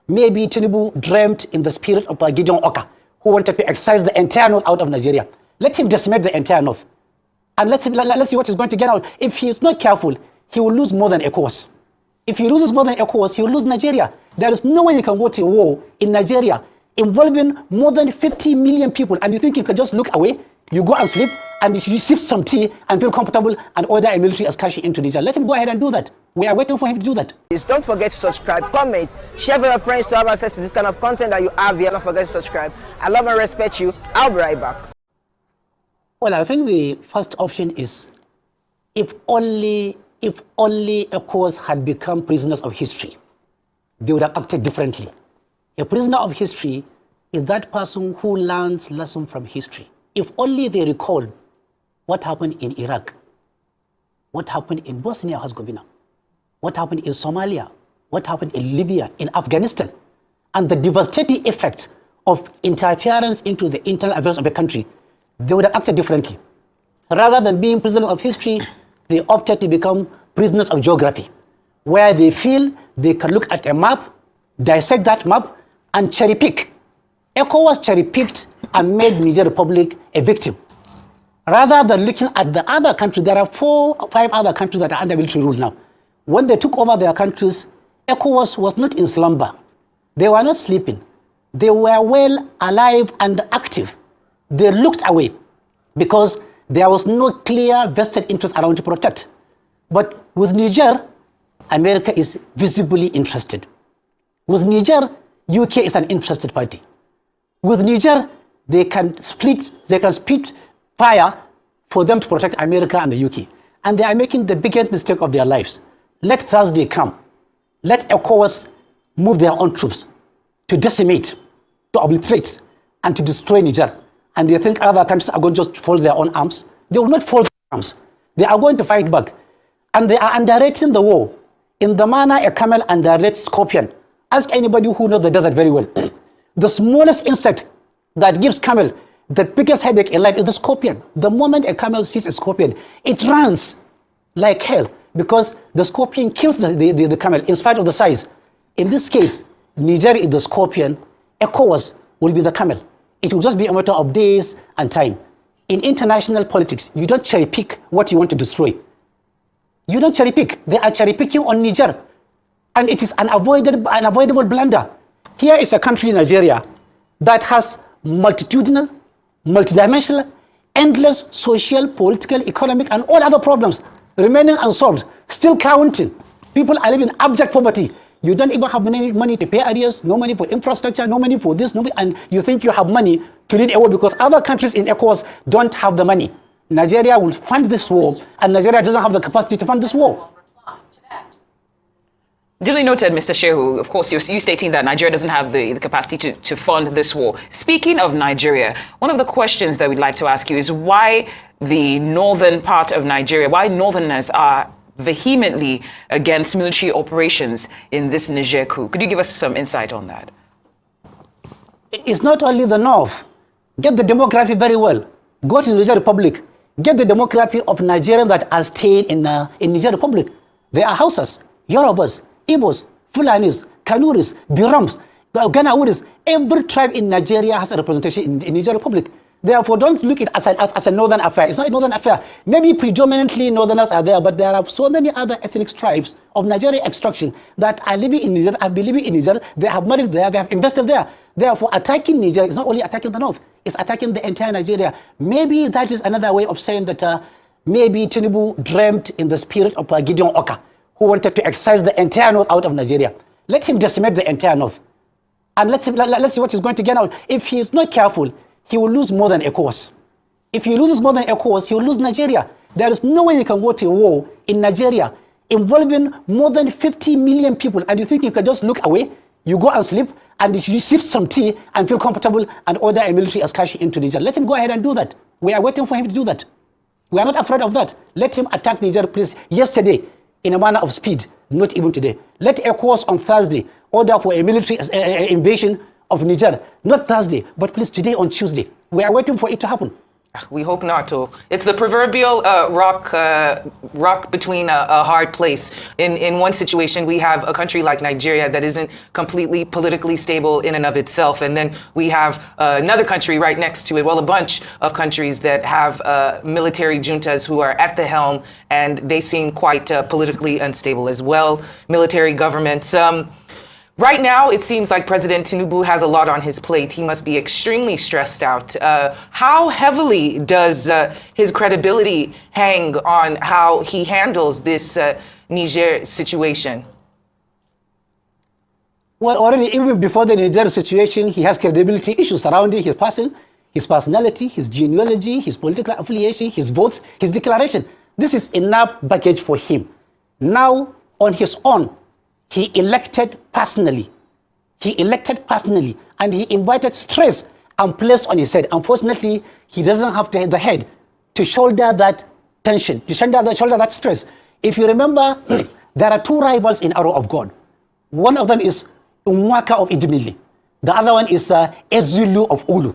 Maybe Tinubu dreamt in the spirit of Gideon Oka, who wanted to excise the entire north out of Nigeria. Let him decimate the entire north. And let's see what he's going to get out. If he is not careful, he will lose more than ECOWAS. If he loses more than ECOWAS, he will lose Nigeria. There is no way you can go to war in Nigeria involving more than 50 million people, and you think you can just look away, you go and sleep, and you sip some tea and feel comfortable and order a military escalation into Niger. Let him go ahead and do that. We are waiting for him to do that. Please don't forget to subscribe, comment, share with your friends to have access to this kind of content that you have here. Don't forget to subscribe. I love and respect you. I'll be right back. Well, I think the first option is if only ECOWAS had become prisoners of history, they would have acted differently. A prisoner of history is that person who learns lessons from history. If only they recall what happened in Iraq, what happened in Bosnia and Herzegovina, what happened in Somalia, what happened in Libya, in Afghanistan, and the devastating effect of interference into the internal affairs of a country, they would have acted differently. Rather than being prisoners of history, they opted to become prisoners of geography, where they feel they can look at a map, dissect that map, and cherry pick. ECOWAS cherry picked and made Niger Republic a victim. Rather than looking at the other countries, there are 4 or 5 other countries that are under military rule now. When they took over their countries, ECOWAS was not in slumber. They were not sleeping. They were well alive and active. They looked away because there was no clear vested interest around to protect. But with Niger, America is visibly interested. With Niger, UK is an interested party. With Niger, they can split fire for them to protect America and the UK. And they are making the biggest mistake of their lives. Let Thursday come. Let ECOWAS move their own troops to decimate, to obliterate, and to destroy Niger. And they think other countries are going to just fold their own arms. They will not fold their arms. They are going to fight back. And they are underrating the war in the manner a camel underrates scorpion. Ask anybody who knows the desert very well. The smallest insect that gives camel the biggest headache in life is the scorpion. The moment a camel sees a scorpion, it runs like hell because the scorpion kills the camel in spite of the size. In this case, Niger is the scorpion, ECOWAS will be the camel. It will just be a matter of days and time. In international politics, you don't cherry pick what you want to destroy. You don't cherry pick. They are cherry picking on Niger. And it is an unavoidable blunder. Here is a country, Nigeria, that has multitudinal, multidimensional, endless social, political, economic, and all other problems remaining unsolved, still counting. People are living in abject poverty. You don't even have money to pay arrears, no money for infrastructure, no money for this, no money, and you think you have money to lead a war because other countries in ECOWAS don't have the money. Nigeria will fund this war, and Nigeria doesn't have the capacity to fund this war. Duly noted, Mr. Shehu. Of course, you're stating that Nigeria doesn't have the capacity to fund this war. Speaking of Nigeria, one of the questions that we'd like to ask you is why the northern part of Nigeria, why northerners are vehemently against military operations in this Niger coup. Could you give us some insight on that? It's not only the north. Get the demography very well. Go to the Niger Republic. Get the demography of Nigerians that are staying in Niger Republic. They are Hausas, Yorubas, Igbos, Fulanis, Kanuris, Birams, Ganawuris. Every tribe in Nigeria has a representation in Niger Republic. Therefore, don't look at it as a northern affair. It's not a northern affair. Maybe predominantly northerners are there, but there are so many other ethnic tribes of Nigerian extraction that are living in Niger, have been living in Niger, they have married there, they have invested there. Therefore, attacking Niger is not only attacking the north, it's attacking the entire Nigeria. Maybe that is another way of saying that maybe Tinubu dreamt in the spirit of Gideon Oka, who wanted to excise the entire north out of Nigeria. Let him decimate the entire north. And let's see what he's going to get out. If he is not careful, he will lose more than ECOWAS. If he loses more than ECOWAS, he will lose Nigeria. There is no way you can go to a war in Nigeria involving more than 50 million people, and you think you can just look away, you go and sleep, and you sip some tea and feel comfortable and order a military escalation into Niger. Let him go ahead and do that. We are waiting for him to do that. We are not afraid of that. Let him attack Niger, please, yesterday, in a manner of speed, not even today. Let ECOWAS on Thursday order for a military invasion of Niger, not Thursday, but please today on Tuesday. We are waiting for it to happen. We hope not to. It's the proverbial rock between a hard place. In one situation, we have a country like Nigeria that isn't completely politically stable in and of itself. And then we have another country right next to it, well, a bunch of countries that have military juntas who are at the helm, and they seem quite politically unstable as well. Military governments. Right now, it seems like President Tinubu has a lot on his plate. He must be extremely stressed out. How heavily does his credibility hang on how he handles this Niger situation? Well, already even before the Niger situation, he has credibility issues surrounding his person, his personality, his genealogy, his political affiliation, his votes, his declaration. This is enough baggage for him. Now, on his own, he elected personally. And he invited stress and placed on his head. Unfortunately, he doesn't have the head to shoulder that tension, to shoulder that stress. If you remember, there are two rivals in Arrow of God. One of them is Umwaka of Idimili. The other one is Ezulu of Ulu.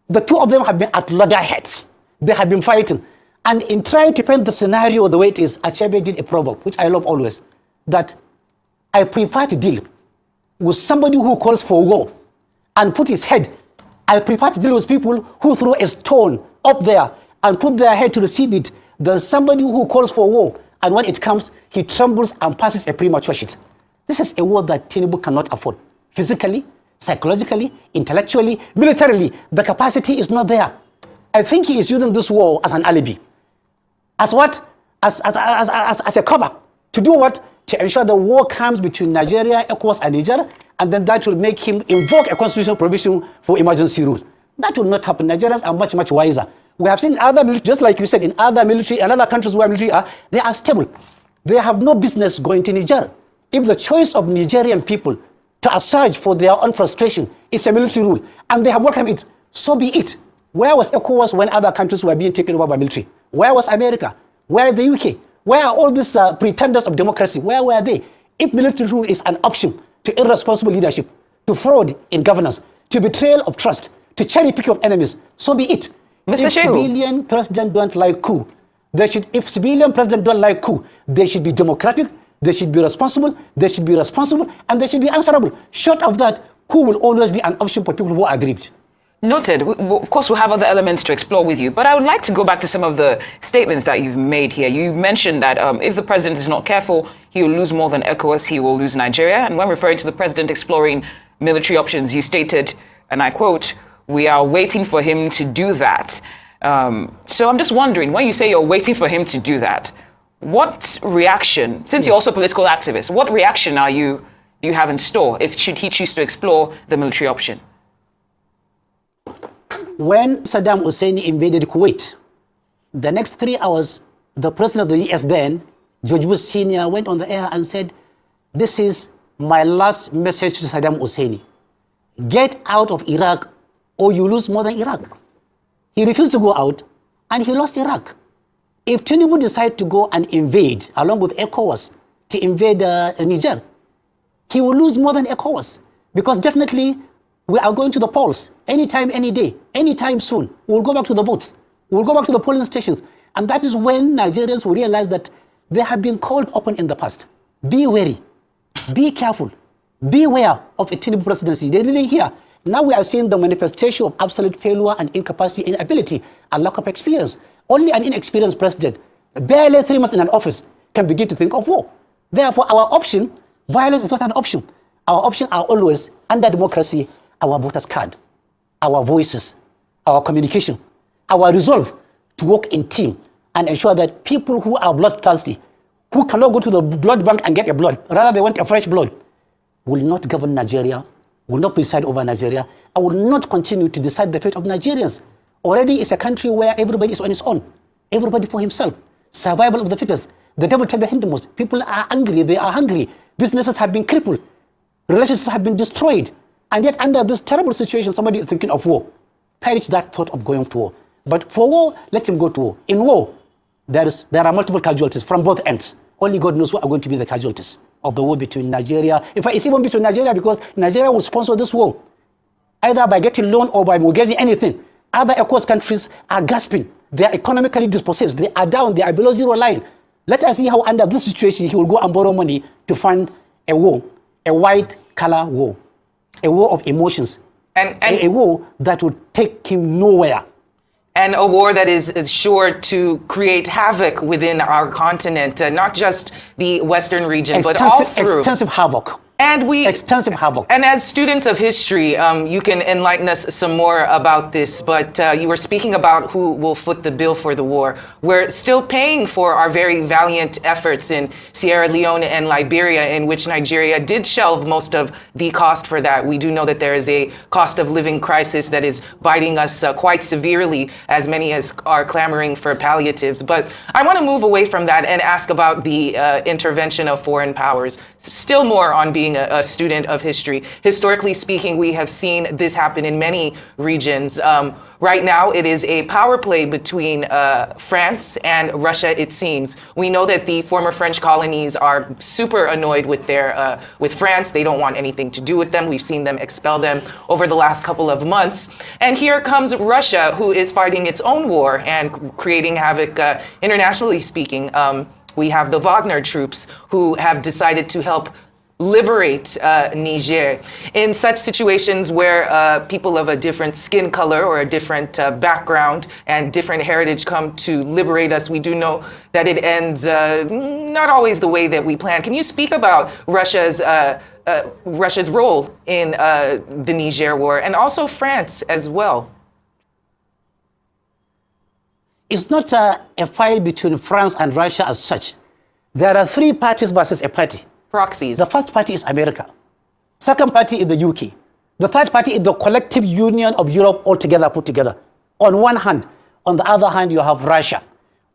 The two of them have been at loggerheads. They have been fighting. And in trying to paint the scenario the way it is, Achebe did a proverb, which I love always, that I prefer to deal with somebody who calls for war and put his head. I prefer to deal with people who throw a stone up there and put their head to receive it than somebody who calls for war, and when it comes, he trembles and passes a premature shit. This is a war that Tinubu cannot afford. Physically, psychologically, intellectually, militarily, the capacity is not there. I think he is using this war as an alibi. As what? As a cover. To do what? To ensure the war comes between Nigeria, ECOWAS, and Niger, and then that will make him invoke a constitutional provision for emergency rule. That will not happen. Nigerians are much, much wiser. We have seen other military, just like you said, in other military and other countries where military are, they are stable. They have no business going to Niger. If the choice of Nigerian people to assert for their own frustration is a military rule, and they have welcomed it, so be it. Where was ECOWAS when other countries were being taken over by military? Where was America? Where the UK? Where are all these pretenders of democracy? Where were they? If military rule is an option to irresponsible leadership, to fraud in governance, to betrayal of trust, to cherry picking of enemies, so be it. Mr. If civilian president don't like coup, if civilian president don't like coup, they should be democratic, they should be responsible, and they should be answerable. Short of that, coup will always be an option for people who are aggrieved. Noted. Of course, we'll have other elements to explore with you, but I would like to go back to some of the statements that you've made here. You mentioned that if the president is not careful, he will lose more than ECOWAS, he will lose Nigeria. And when referring to the president exploring military options, you stated, and I quote, "We are waiting for him to do that." So I'm just wondering, when you say you're waiting for him to do that, what reaction, since you're also a political activist, what reaction do you have in store should he choose to explore the military option? When Saddam Hussein invaded Kuwait, the next 3 hours, the president of the US then, George Bush Sr., went on the air and said, "This is my last message to Saddam Hussein. Get out of Iraq or you lose more than Iraq." He refused to go out and he lost Iraq. If Tinubu decides to go and invade, along with ECOWAS, to invade Niger, he will lose more than ECOWAS, because definitely we are going to the polls anytime, any day, anytime soon. We'll go back to the votes. We'll go back to the polling stations. And that is when Nigerians will realize that they have been called upon in the past. Be wary, be careful, beware of a Tinubu presidency. They didn't hear. Now we are seeing the manifestation of absolute failure and incapacity, inability, and lack of experience. Only an inexperienced president, barely 3 months in an office, can begin to think of war. Therefore, our option, violence is not an option. Our options are always, under democracy, our voters' card, our voices, our communication, our resolve to work in team and ensure that people who are bloodthirsty, who cannot go to the blood bank and get a blood, rather they want a fresh blood, will not govern Nigeria, will not preside over Nigeria, and will not continue to decide the fate of Nigerians. Already it's a country where everybody is on his own, everybody for himself, survival of the fittest. The devil take the hindmost. People are angry, they are hungry, businesses have been crippled, relationships have been destroyed. And yet, under this terrible situation, somebody is thinking of war. Perish that thought of going to war. But for war, let him go to war. In war, there are multiple casualties from both ends. Only God knows what are going to be the casualties of the war between Nigeria. In fact, it's even between Nigeria, because Nigeria will sponsor this war, either by getting loan or by mortgaging anything. Other ECOWAS countries are gasping. They are economically dispossessed. They are down. They are below zero line. Let us see how under this situation he will go and borrow money to fund a war, a white-collar war, a war of emotions, and a war that will take him nowhere. And a war that is sure to create havoc within our continent, not just the Western region, but all through. Extensive havoc. Extensive havoc. And as students of history, you can enlighten us some more about this, but you were speaking about who will foot the bill for the war. We're still paying for our very valiant efforts in Sierra Leone and Liberia, in which Nigeria did shelve most of the cost for that. We do know that there is a cost of living crisis that is biting us quite severely, as many as are clamoring for palliatives. But I want to move away from that and ask about the intervention of foreign powers. Still more on being a student of history. Historically speaking, we have seen this happen in many regions. Right now, it is a power play between France and Russia, it seems. We know that the former French colonies are super annoyed with with France. They don't want anything to do with them. We've seen them expel them over the last couple of months. And here comes Russia, who is fighting its own war and creating havoc, internationally speaking. We have the Wagner troops who have decided to help liberate Niger. In such situations where people of a different skin color or a different background and different heritage come to liberate us, we do know that it ends not always the way that we plan. Can you speak about Russia's role in the Niger war, and also France as well? It's not a fight between France and Russia as such. There are three parties versus a party. Proxies. The first party is America. Second party is the UK. The third party is the collective union of Europe altogether put together. On one hand. On the other hand, you have Russia.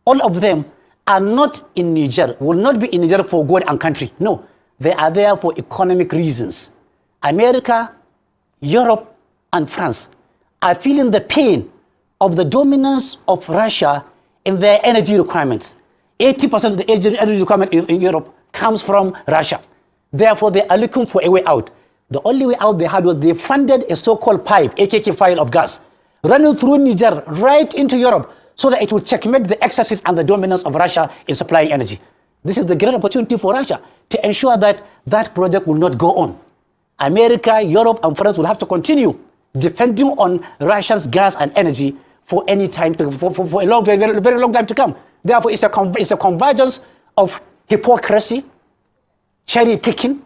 All of them are not in Niger, will not be in Niger for God and country. No, they are there for economic reasons. America, Europe, and France are feeling the pain of the dominance of Russia in their energy requirements. 80% of the energy requirement in Europe comes from Russia. Therefore, they are looking for a way out. The only way out they had was they funded a so-called pipe, AKK file of gas, running through Niger right into Europe so that it would checkmate the excesses and the dominance of Russia in supplying energy. This is the great opportunity for Russia to ensure that that project will not go on. America, Europe, and France will have to continue depending on Russia's gas and energy for any time, for a long, very, very long time to come. Therefore, it's a convergence of hypocrisy, cherry picking,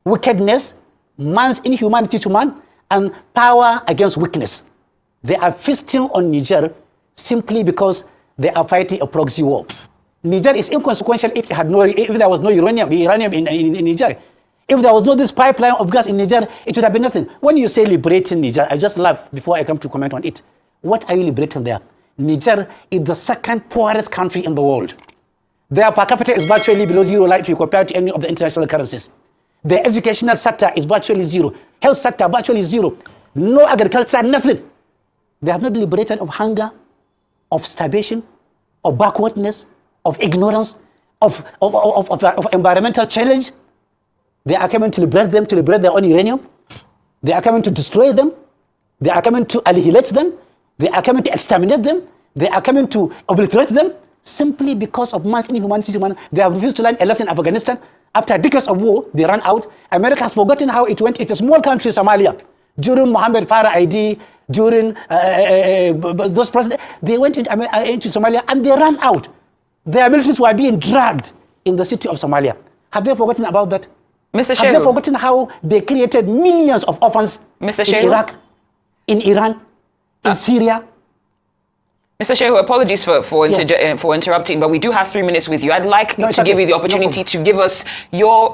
wickedness, man's inhumanity to man, and power against weakness. They are feasting on Niger simply because they are fighting a proxy war. Niger is inconsequential if there was no uranium in Niger. If there was no this pipeline of gas in Niger, it would have been nothing. When you say liberating Niger, I just laugh before I come to comment on it. What are you liberating there? Niger is the second poorest country in the world. Their per capita is virtually below zero line if you compare to any of the international currencies. The educational sector is virtually zero. Health sector virtually zero. No agriculture, nothing. They have not been liberated of hunger, of starvation, of backwardness, of ignorance, of environmental challenge. They are coming to liberate them, to liberate their own uranium. They are coming to destroy them. They are coming to annihilate them. They are coming to exterminate them. They are coming to obliterate them simply because of man's inhumanity to man. They have refused to learn a lesson in Afghanistan. After decades of war, they ran out. America has forgotten how it went into a small country, Somalia. During Mohammed Farah ID, during those presidents, they went into Somalia and they ran out. Their militaries were being dragged in the city of Somalia. Have they forgotten about that? Mr. Have Shehu. they forgotten how they created millions of orphans Mr. in Shehu. Iraq, in Iran, in Syria? Mr. Shehu, apologies for interrupting, but we do have 3 minutes with you. I'd like to give you the opportunity to give us your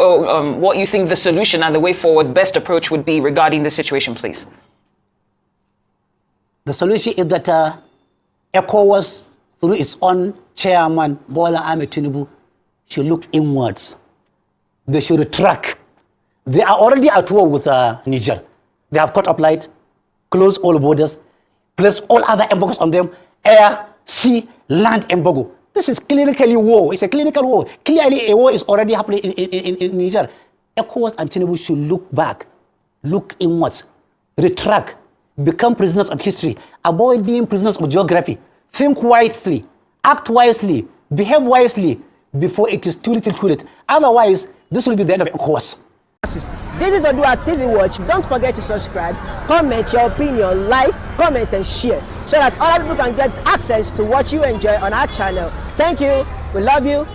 what you think the solution and the way forward, best approach would be regarding this situation, please. The solution is that ECOWAS, through its own chairman, Bola Tinubu, should look inwards. They should retract. They are already at war with Niger. They have cut up light, closed all borders, placed all other embargoes on them, air, sea, land embargo. This is clinically war. It's a clinical war. Clearly, a war is already happening in Niger. ECOWAS and Tinubu should look back, look inwards, retract, become prisoners of history. Avoid being prisoners of geography. Think wisely, act wisely, behave wisely before it is too little too late. Otherwise, this will be the end of your course. This is ODUA TV Watch. Don't forget to subscribe, comment your opinion, like, comment and share so that other people can get access to what you enjoy on our channel. Thank you. We love you.